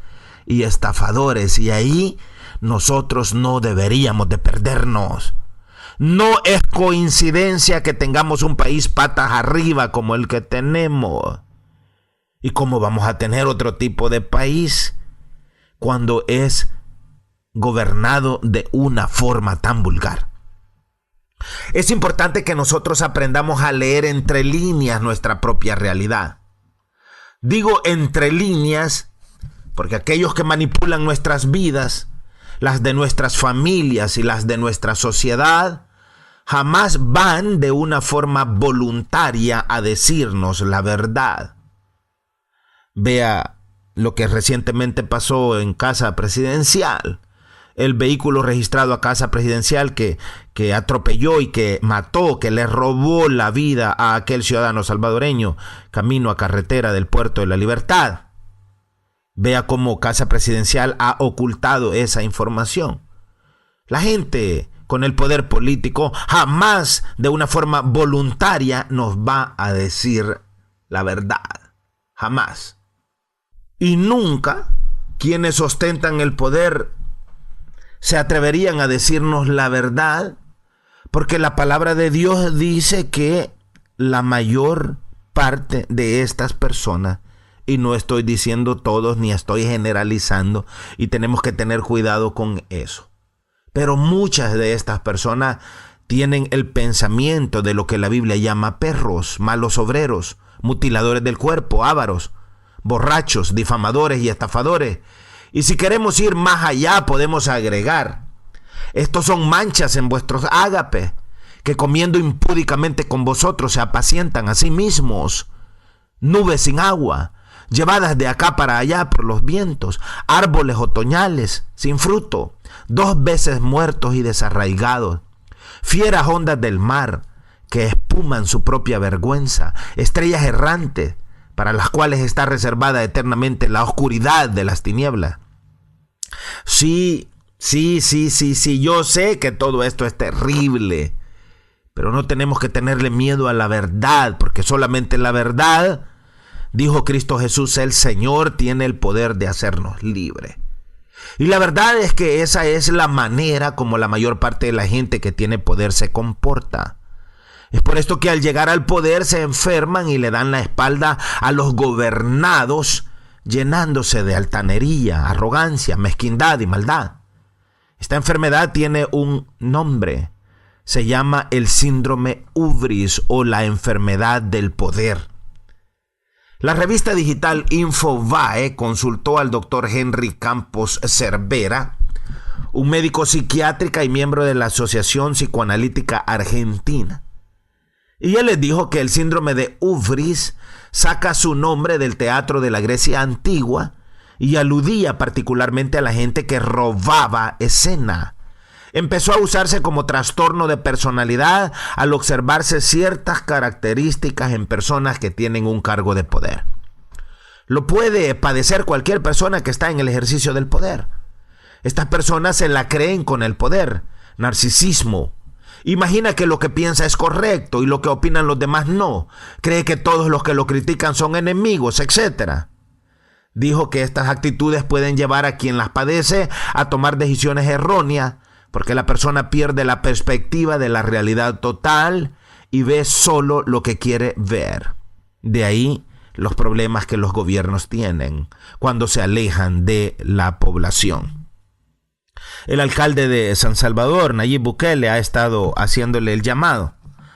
y estafadores. Y ahí nosotros no deberíamos de perdernos. No es coincidencia que tengamos un país patas arriba como el que tenemos. ¿Y cómo vamos a tener otro tipo de país cuando es gobernado de una forma tan vulgar? Es importante que nosotros aprendamos a leer entre líneas nuestra propia realidad. Digo entre líneas porque aquellos que manipulan nuestras vidas, las de nuestras familias y las de nuestra sociedad, jamás van de una forma voluntaria a decirnos la verdad. Vea lo que recientemente pasó en Casa Presidencial. El vehículo registrado a Casa Presidencial que atropelló y que mató, que le robó la vida a aquel ciudadano salvadoreño camino a carretera del Puerto de la Libertad. Vea cómo Casa Presidencial ha ocultado esa información. La gente con el poder político jamás de una forma voluntaria nos va a decir la verdad. Jamás. Y nunca quienes ostentan el poder se atreverían a decirnos la verdad, porque la palabra de Dios dice que la mayor parte de estas personas, y no estoy diciendo todos ni estoy generalizando, y tenemos que tener cuidado con eso, pero muchas de estas personas tienen el pensamiento de lo que la Biblia llama perros, malos obreros, mutiladores del cuerpo, ávaros, borrachos, difamadores y estafadores. Y si queremos ir más allá, podemos agregar: estos son manchas en vuestros ágapes, que comiendo impúdicamente con vosotros se apacientan a sí mismos, nubes sin agua, llevadas de acá para allá por los vientos, árboles otoñales sin fruto, 2 veces muertos y desarraigados, fieras ondas del mar que espuman su propia vergüenza, estrellas errantes para las cuales está reservada eternamente la oscuridad de las tinieblas. Sí, yo sé que todo esto es terrible, pero no tenemos que tenerle miedo a la verdad, porque solamente la verdad, dijo Cristo Jesús, el Señor, tiene el poder de hacernos libres. Y la verdad es que esa es la manera como la mayor parte de la gente que tiene poder se comporta. Es por esto que al llegar al poder se enferman y le dan la espalda a los gobernados, llenándose de altanería, arrogancia, mezquindad y maldad. Esta enfermedad tiene un nombre. Se llama el síndrome Ubris o la enfermedad del poder. La revista digital Infobae consultó al doctor Henry Campos Cervera, un médico psiquiátrica y miembro de la Asociación Psicoanalítica Argentina. Y él les dijo que el síndrome de Ubris saca su nombre del teatro de la Grecia antigua y aludía particularmente a la gente que robaba escena. Empezó a usarse como trastorno de personalidad al observarse ciertas características en personas que tienen un cargo de poder. Lo puede padecer cualquier persona que está en el ejercicio del poder. Estas personas se la creen con el poder, narcisismo, Imagina que lo que piensa es correcto y lo que opinan los demás no. Cree que todos los que lo critican son enemigos, etc. Dijo que estas actitudes pueden llevar a quien las padece a tomar decisiones erróneas, porque la persona pierde la perspectiva de la realidad total y ve solo lo que quiere ver. De ahí los problemas que los gobiernos tienen cuando se alejan de la población. El alcalde de San Salvador, Nayib Bukele, ha estado haciéndole el llamado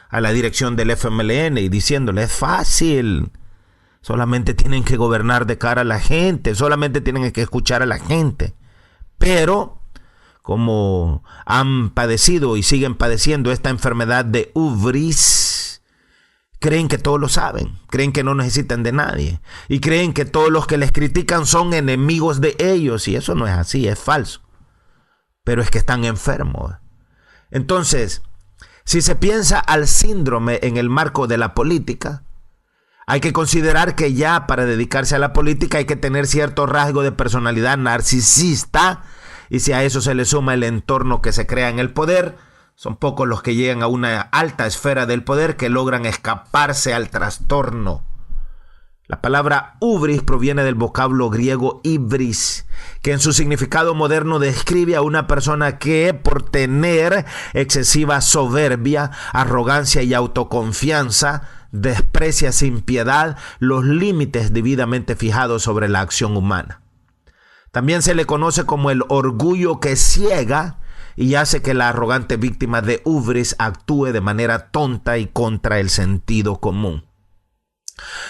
a la dirección del FMLN y diciéndole: es fácil, solamente tienen que gobernar de cara a la gente, solamente tienen que escuchar a la gente. Pero como han padecido y siguen padeciendo esta enfermedad de ubris, creen que todos lo saben, creen que no necesitan de nadie y creen que todos los que les critican son enemigos de ellos, y eso no es así, es falso. Pero es que están enfermos. Entonces, si se piensa al síndrome en el marco de la política, hay que considerar que ya para dedicarse a la política hay que tener cierto rasgo de personalidad narcisista, y si a eso se le suma el entorno que se crea en el poder, son pocos los que llegan a una alta esfera del poder que logran escaparse al trastorno. La palabra ubris proviene del vocablo griego ibris, que en su significado moderno describe a una persona que, por tener excesiva soberbia, arrogancia y autoconfianza, desprecia sin piedad los límites debidamente fijados sobre la acción humana. También se le conoce como el orgullo que ciega y hace que la arrogante víctima de ubris actúe de manera tonta y contra el sentido común.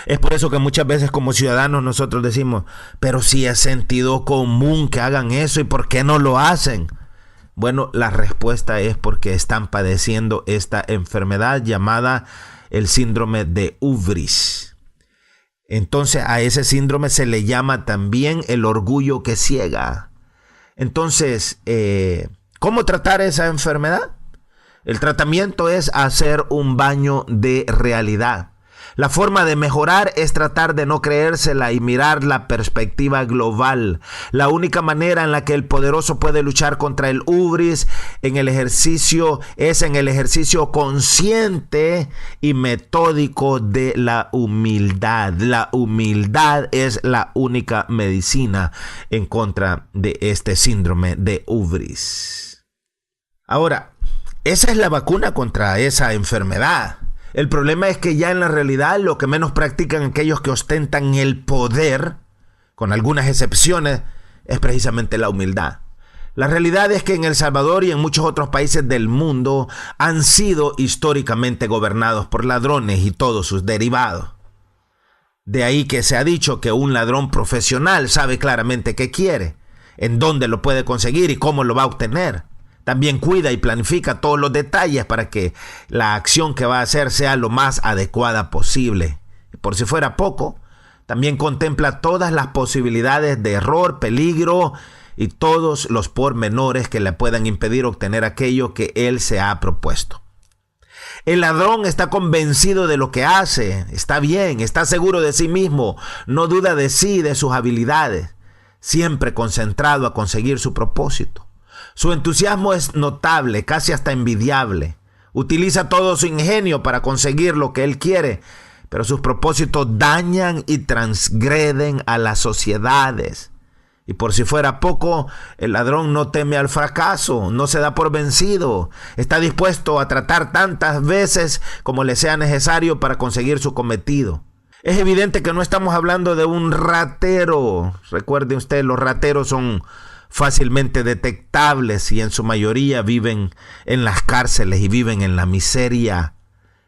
Es por eso que muchas veces como ciudadanos nosotros decimos: pero si es sentido común que hagan eso, ¿y por qué no lo hacen? Bueno, la respuesta es porque están padeciendo esta enfermedad llamada el síndrome de ubris. Entonces a ese síndrome se le llama también el orgullo que ciega. Entonces, ¿cómo tratar esa enfermedad? El tratamiento es hacer un baño de realidad. La forma de mejorar es tratar de no creérsela y mirar la perspectiva global. La única manera en la que el poderoso puede luchar contra el ubris es en el ejercicio consciente y metódico de la humildad. La humildad es la única medicina en contra de este síndrome de ubris. Ahora, esa es la vacuna contra esa enfermedad. El problema es que ya en la realidad lo que menos practican aquellos que ostentan el poder, con algunas excepciones, es precisamente la humildad. La realidad es que en El Salvador y en muchos otros países del mundo han sido históricamente gobernados por ladrones y todos sus derivados. De ahí que se ha dicho que un ladrón profesional sabe claramente qué quiere, en dónde lo puede conseguir y cómo lo va a obtener. También cuida y planifica todos los detalles para que la acción que va a hacer sea lo más adecuada posible. Y por si fuera poco, también contempla todas las posibilidades de error, peligro y todos los pormenores que le puedan impedir obtener aquello que él se ha propuesto. El ladrón está convencido de lo que hace, está bien, está seguro de sí mismo, no duda de sí y de sus habilidades, siempre concentrado a conseguir su propósito. Su entusiasmo es notable, casi hasta envidiable. Utiliza todo su ingenio para conseguir lo que él quiere, pero sus propósitos dañan y transgreden a las sociedades. Y por si fuera poco, el ladrón no teme al fracaso, no se da por vencido. Está dispuesto a tratar tantas veces como le sea necesario para conseguir su cometido. Es evidente que no estamos hablando de un ratero. Recuerde usted, los rateros son fácilmente detectables y en su mayoría viven en las cárceles y viven en la miseria.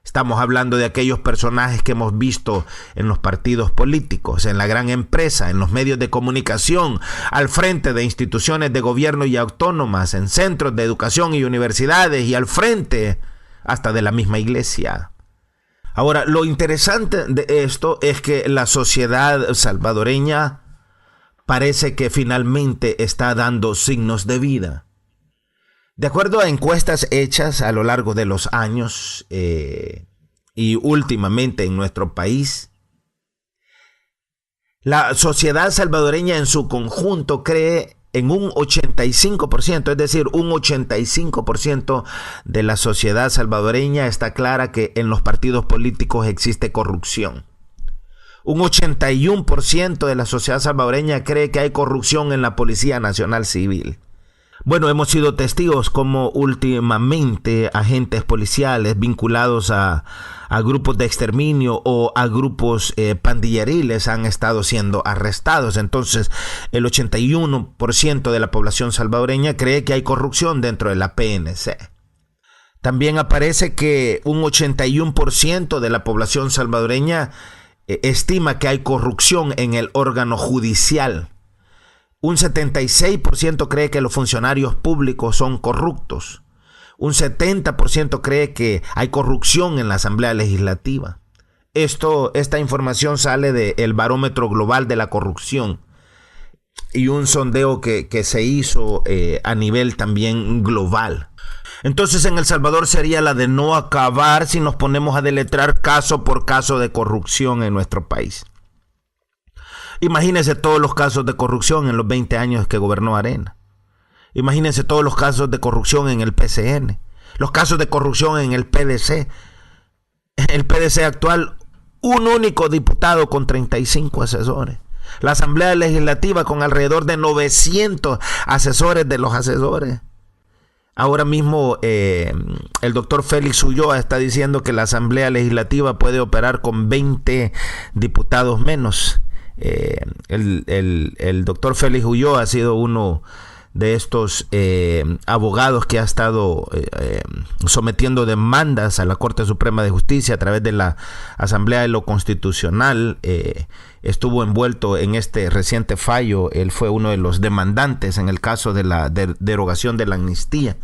Estamos hablando de aquellos personajes que hemos visto en los partidos políticos, en la gran empresa, en los medios de comunicación, al frente de instituciones de gobierno y autónomas, en centros de educación y universidades y al frente hasta de la misma iglesia. Ahora, lo interesante de esto es que la sociedad salvadoreña parece que finalmente está dando signos de vida. De acuerdo a encuestas hechas a lo largo de los años y últimamente en nuestro país, la sociedad salvadoreña en su conjunto cree en un 85%, es decir, un 85% de la sociedad salvadoreña está clara que en los partidos políticos existe corrupción. Un 81% de la sociedad salvadoreña cree que hay corrupción en la Policía Nacional Civil. Bueno, hemos sido testigos como últimamente agentes policiales vinculados a grupos de exterminio o a grupos pandilleriles han estado siendo arrestados. Entonces, el 81% de la población salvadoreña cree que hay corrupción dentro de la PNC. También aparece que un 81% de la población salvadoreña estima que hay corrupción en el órgano judicial. Un 76% cree que los funcionarios públicos son corruptos. Un 70% cree que hay corrupción en la Asamblea Legislativa. Esta información sale del Barómetro Global de la Corrupción y un sondeo que se hizo a nivel también global. Entonces en El Salvador sería la de no acabar si nos ponemos a deletrar caso por caso de corrupción en nuestro país. Imagínense todos los casos de corrupción en los 20 años que gobernó Arena. Imagínense todos los casos de corrupción en el PCN, los casos de corrupción en el PDC. El PDC actual, un único diputado con 35 asesores. La Asamblea Legislativa con alrededor de 900 asesores de los asesores. Ahora mismo el doctor Félix Ulloa está diciendo que la Asamblea Legislativa puede operar con 20 diputados menos. El doctor Félix Ulloa ha sido uno de estos abogados que ha estado sometiendo demandas a la Corte Suprema de Justicia a través de la Asamblea de lo Constitucional. Estuvo envuelto en este reciente fallo. Él fue uno de los demandantes en el caso de la derogación de la amnistía.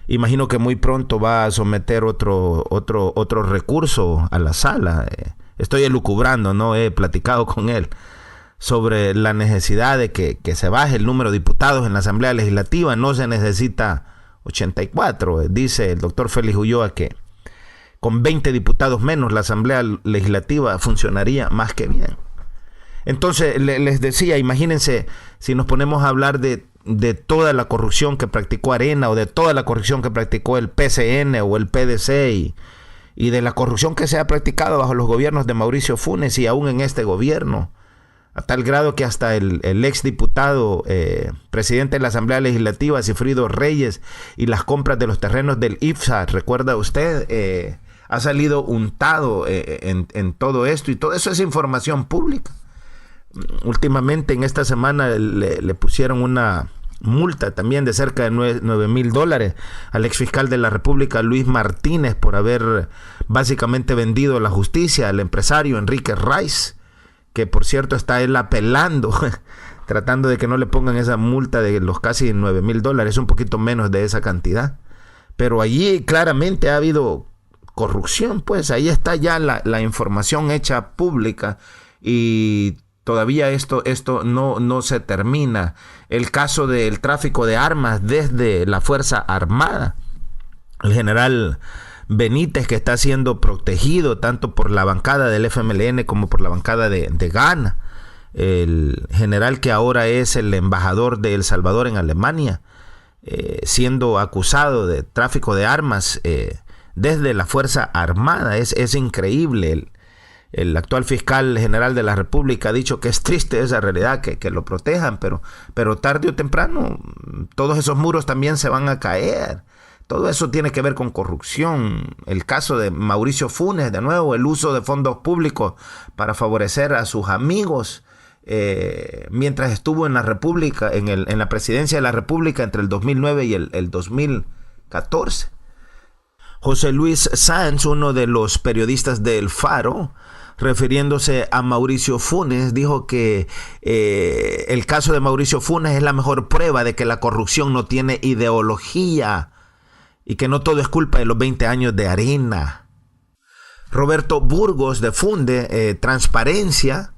Imagino que muy pronto va a someter otro recurso a la sala. Estoy elucubrando, no he platicado con él sobre la necesidad de que se baje el número de diputados en la Asamblea Legislativa. No se necesita 84. Dice el doctor Félix Ulloa que con 20 diputados menos la Asamblea Legislativa funcionaría más que bien. Entonces les decía, imagínense si nos ponemos a hablar de toda la corrupción que practicó Arena o de toda la corrupción que practicó el PCN o el PDC y de la corrupción que se ha practicado bajo los gobiernos de Mauricio Funes y aún en este gobierno, a tal grado que hasta el exdiputado presidente de la Asamblea Legislativa, Sigfrido Reyes, y las compras de los terrenos del IFSA, recuerda usted, ha salido untado en todo esto, y todo eso es información pública. Últimamente en esta semana le pusieron una multa también de cerca de $9,000 al exfiscal de la República, Luis Martínez, por haber básicamente vendido la justicia al empresario Enrique Rice, que por cierto está él apelando, tratando de que no le pongan esa multa de los casi $9,000, un poquito menos de esa cantidad. Pero allí claramente ha habido corrupción, pues ahí está ya la información hecha pública y todavía esto no se termina. El caso del tráfico de armas desde la Fuerza Armada. El general Benítez, que está siendo protegido tanto por la bancada del FMLN como por la bancada de Ghana. El general que ahora es el embajador de El Salvador en Alemania, siendo acusado de tráfico de armas desde la Fuerza Armada. Es increíble. El actual fiscal general de la República ha dicho que es triste esa realidad, que lo protejan, pero tarde o temprano todos esos muros también se van a caer. Todo eso tiene que ver con corrupción. El caso de Mauricio Funes, de nuevo, el uso de fondos públicos para favorecer a sus amigos mientras estuvo en la República, en la presidencia de la República entre el 2009 y el 2014. José Luis Sáenz, uno de los periodistas de El Faro, refiriéndose a Mauricio Funes, dijo que el caso de Mauricio Funes es la mejor prueba de que la corrupción no tiene ideología y que no todo es culpa de los 20 años de Arena. Roberto Burgos, de Funde Transparencia,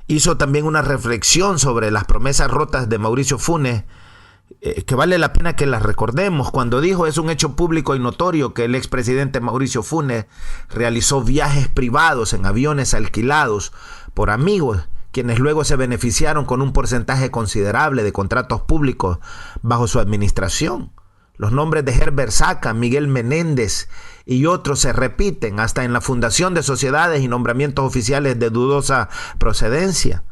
hizo también una reflexión sobre las promesas rotas de Mauricio Funes, que vale la pena que las recordemos, cuando dijo: es un hecho público y notorio que el expresidente Mauricio Funes realizó viajes privados en aviones alquilados por amigos quienes luego se beneficiaron con un porcentaje considerable de contratos públicos bajo su administración. Los nombres de Herbert Saca, Miguel Menéndez y otros se repiten hasta en la fundación de sociedades y nombramientos oficiales de dudosa procedencia.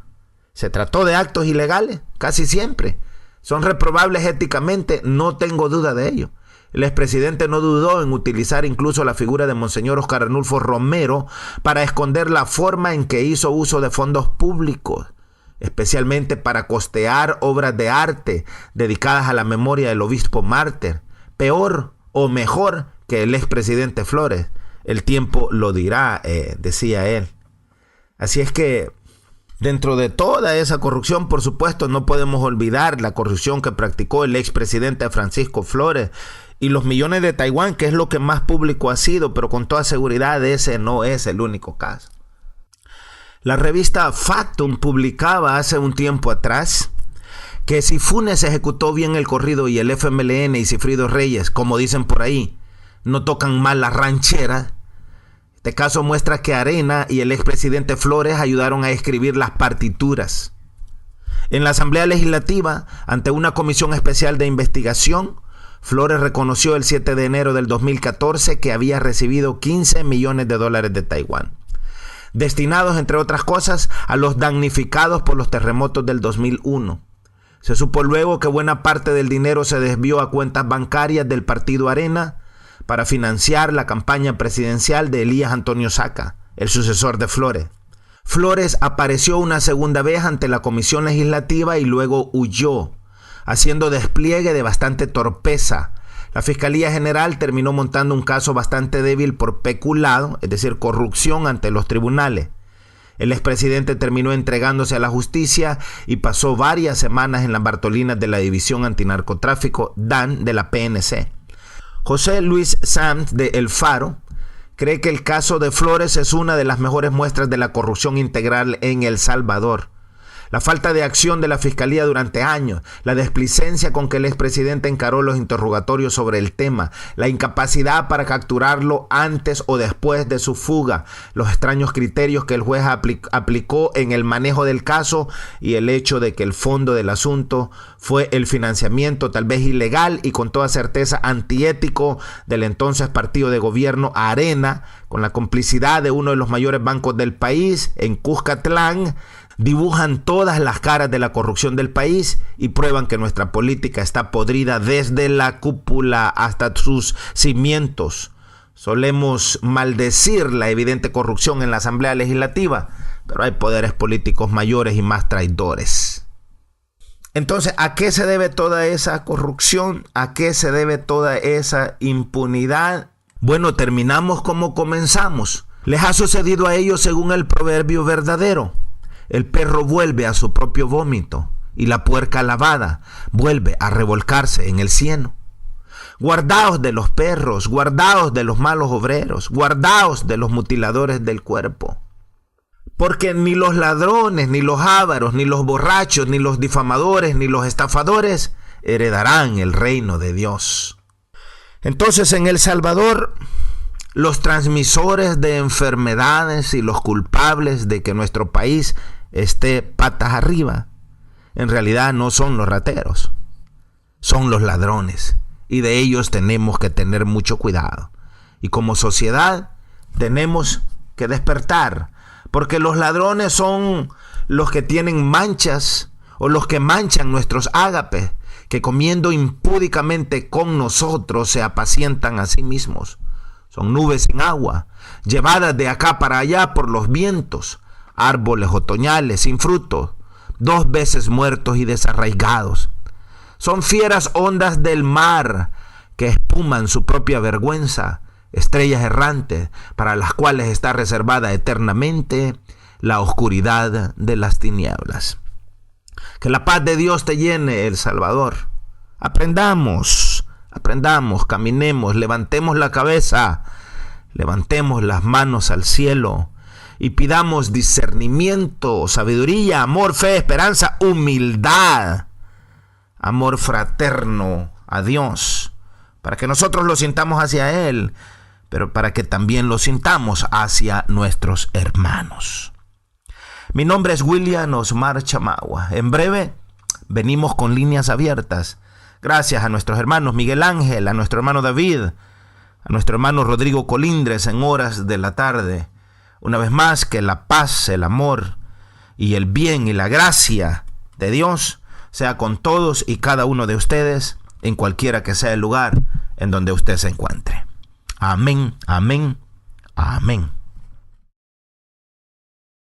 ¿Se trató de actos ilegales? Casi siempre. ¿Son reprobables éticamente? No tengo duda de ello. El expresidente no dudó en utilizar incluso la figura de Monseñor Oscar Arnulfo Romero para esconder la forma en que hizo uso de fondos públicos, especialmente para costear obras de arte dedicadas a la memoria del obispo mártir. Peor o mejor que el expresidente Flores. El tiempo lo dirá, decía él. Así es que dentro de toda esa corrupción, por supuesto, no podemos olvidar la corrupción que practicó el expresidente Francisco Flores y los millones de Taiwán, que es lo que más público ha sido, pero con toda seguridad ese no es el único caso. La revista Factum publicaba hace un tiempo atrás que si Funes ejecutó bien el corrido y el FMLN y Cifrido Reyes, como dicen por ahí, no tocan mal la ranchera. Este caso muestra que Arena y el expresidente Flores ayudaron a escribir las partituras. En la Asamblea Legislativa, ante una comisión especial de investigación, Flores reconoció el 7 de enero del 2014 que había recibido $15 millones de Taiwán, destinados, entre otras cosas, a los damnificados por los terremotos del 2001. Se supo luego que buena parte del dinero se desvió a cuentas bancarias del partido Arena para financiar la campaña presidencial de Elías Antonio Saca, el sucesor de Flores. Flores apareció una segunda vez ante la Comisión Legislativa y luego huyó, haciendo despliegue de bastante torpeza. La Fiscalía General terminó montando un caso bastante débil por peculado, es decir, corrupción ante los tribunales. El expresidente terminó entregándose a la justicia y pasó varias semanas en las Bartolinas de la División Antinarcotráfico DAN de la PNC. José Luis Sanz de El Faro cree que el caso de Flores es una de las mejores muestras de la corrupción integral en El Salvador. La falta de acción de la Fiscalía durante años, la desplicencia con que el expresidente encaró los interrogatorios sobre el tema, la incapacidad para capturarlo antes o después de su fuga, los extraños criterios que el juez aplicó en el manejo del caso y el hecho de que el fondo del asunto fue el financiamiento tal vez ilegal y con toda certeza antiético del entonces partido de gobierno Arena, con la complicidad de uno de los mayores bancos del país en Cuscatlán, dibujan todas las caras de la corrupción del país y prueban que nuestra política está podrida desde la cúpula hasta sus cimientos. Solemos maldecir la evidente corrupción en la Asamblea Legislativa, pero hay poderes políticos mayores y más traidores. Entonces, ¿a qué se debe toda esa corrupción? ¿A qué se debe toda esa impunidad? Bueno, terminamos como comenzamos. Les ha sucedido a ellos según el proverbio verdadero. El perro vuelve a su propio vómito y la puerca lavada vuelve a revolcarse en el cieno. Guardaos de los perros, guardaos de los malos obreros, guardaos de los mutiladores del cuerpo. Porque ni los ladrones, ni los ávaros, ni los borrachos, ni los difamadores, ni los estafadores heredarán el reino de Dios. Entonces en El Salvador, los transmisores de enfermedades y los culpables de que nuestro país esté patas arriba, en realidad no son los rateros, son los ladrones, y de ellos tenemos que tener mucho cuidado. Y como sociedad tenemos que despertar, porque los ladrones son los que tienen manchas o los que manchan nuestros ágapes, que comiendo impúdicamente con nosotros se apacientan a sí mismos. Son nubes sin agua, llevadas de acá para allá por los vientos, árboles otoñales sin fruto, 2 veces muertos y desarraigados. Son fieras ondas del mar que espuman su propia vergüenza, estrellas errantes para las cuales está reservada eternamente la oscuridad de las tinieblas. Que la paz de Dios te llene, El Salvador. Aprendamos, caminemos, levantemos la cabeza, levantemos las manos al cielo y pidamos discernimiento, sabiduría, amor, fe, esperanza, humildad, amor fraterno a Dios, para que nosotros lo sintamos hacia Él, pero para que también lo sintamos hacia nuestros hermanos. Mi nombre es William Osmar Chamagua. En breve venimos con líneas abiertas. Gracias a nuestros hermanos Miguel Ángel, a nuestro hermano David, a nuestro hermano Rodrigo Colindres en horas de la tarde. Una vez más, que la paz, el amor y el bien y la gracia de Dios sea con todos y cada uno de ustedes, en cualquiera que sea el lugar en donde usted se encuentre. Amén, amén, amén.